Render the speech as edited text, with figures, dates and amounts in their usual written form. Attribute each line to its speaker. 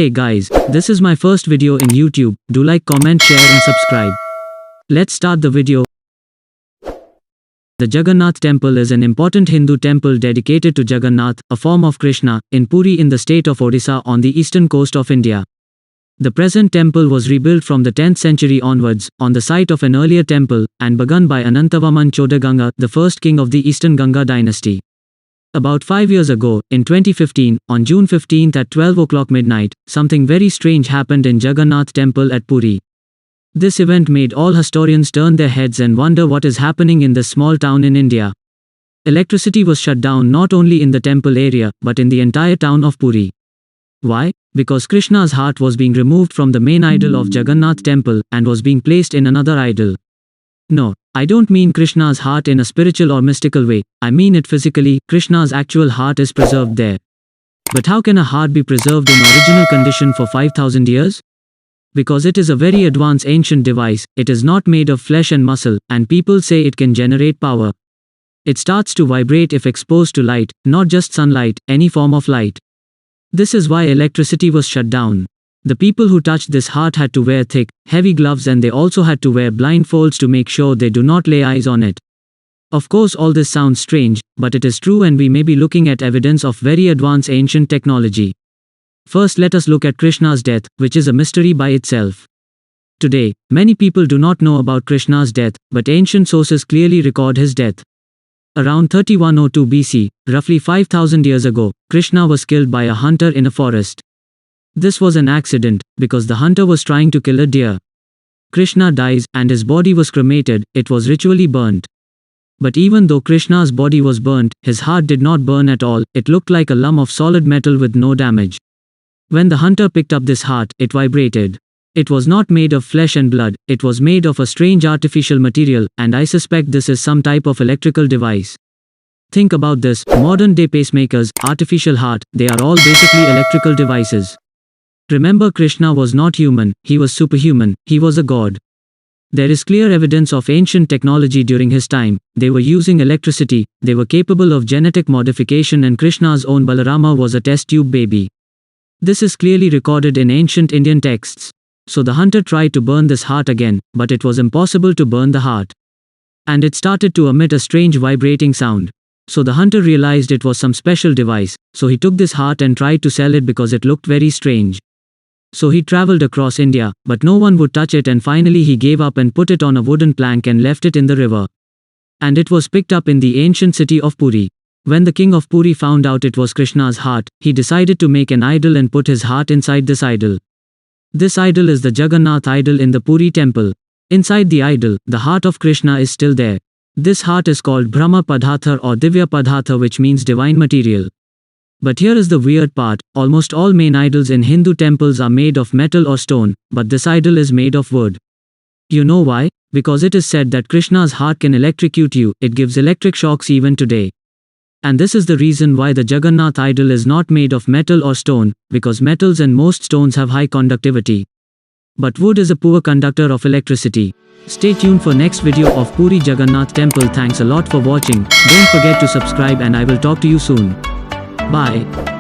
Speaker 1: Hey guys, this is my first video in YouTube. Do like, comment, share and subscribe. Let's start the video. The Jagannath Temple is an important Hindu temple dedicated to Jagannath, a form of Krishna, in Puri in the state of Odisha on the eastern coast of India. The present temple was rebuilt from the 10th century onwards, on the site of an earlier temple, and begun by Anantavaman Chodaganga, the first king of the Eastern Ganga dynasty. About 5 years ago, in 2015, on June 15 at 12 o'clock midnight, something very strange happened in Jagannath Temple at Puri. This event made all historians turn their heads and wonder what is happening in this small town in India. Electricity was shut down not only in the temple area, but in the entire town of Puri. Why? Because Krishna's heart was being removed from the main idol of Jagannath Temple, and was being placed in another idol. No, I don't mean Krishna's heart in a spiritual or mystical way, I mean it physically. Krishna's actual heart is preserved there. But how can a heart be preserved in original condition for 5,000 years? Because it is a very advanced ancient device, it is not made of flesh and muscle, and people say it can generate power. It starts to vibrate if exposed to light, not just sunlight, any form of light. This is why electricity was shut down. The people who touched this heart had to wear thick, heavy gloves, and they also had to wear blindfolds to make sure they do not lay eyes on it. Of course, all this sounds strange, but it is true, and we may be looking at evidence of very advanced ancient technology. First, let us look at Krishna's death, which is a mystery by itself. Today, many people do not know about Krishna's death, but ancient sources clearly record his death. Around 3102 BC, roughly 5,000 years ago, Krishna was killed by a hunter in a forest. This was an accident, because the hunter was trying to kill a deer. Krishna dies, and his body was cremated. It was ritually burnt. But even though Krishna's body was burnt, his heart did not burn at all. It looked like a lump of solid metal with no damage. When the hunter picked up this heart, it vibrated. It was not made of flesh and blood, it was made of a strange artificial material, and I suspect this is some type of electrical device. Think about this, modern day pacemakers, artificial heart, they are all basically electrical devices. Remember, Krishna was not human, he was superhuman, he was a god. There is clear evidence of ancient technology during his time. They were using electricity, they were capable of genetic modification, and Krishna's own Balarama was a test tube baby. This is clearly recorded in ancient Indian texts. So the hunter tried to burn this heart again, but it was impossible to burn the heart. And it started to emit a strange vibrating sound. So the hunter realized it was some special device, so he took this heart and tried to sell it because it looked very strange. So he traveled across India, but no one would touch it, and finally he gave up and put it on a wooden plank and left it in the river. And it was picked up in the ancient city of Puri. When the king of Puri found out it was Krishna's heart, he decided to make an idol and put his heart inside this idol. This idol is the Jagannath idol in the Puri temple. Inside the idol, the heart of Krishna is still there. This heart is called Brahma Padhatha or Divya Padhatha, which means divine material. But here is the weird part, almost all main idols in Hindu temples are made of metal or stone, but this idol is made of wood. You know why? Because it is said that Krishna's heart can electrocute you, it gives electric shocks even today. And this is the reason why the Jagannath idol is not made of metal or stone, because metals and most stones have high conductivity. But wood is a poor conductor of electricity. Stay tuned for next video of Puri Jagannath Temple. Thanks a lot for watching. Don't forget to subscribe, and I will talk to you soon. Bye.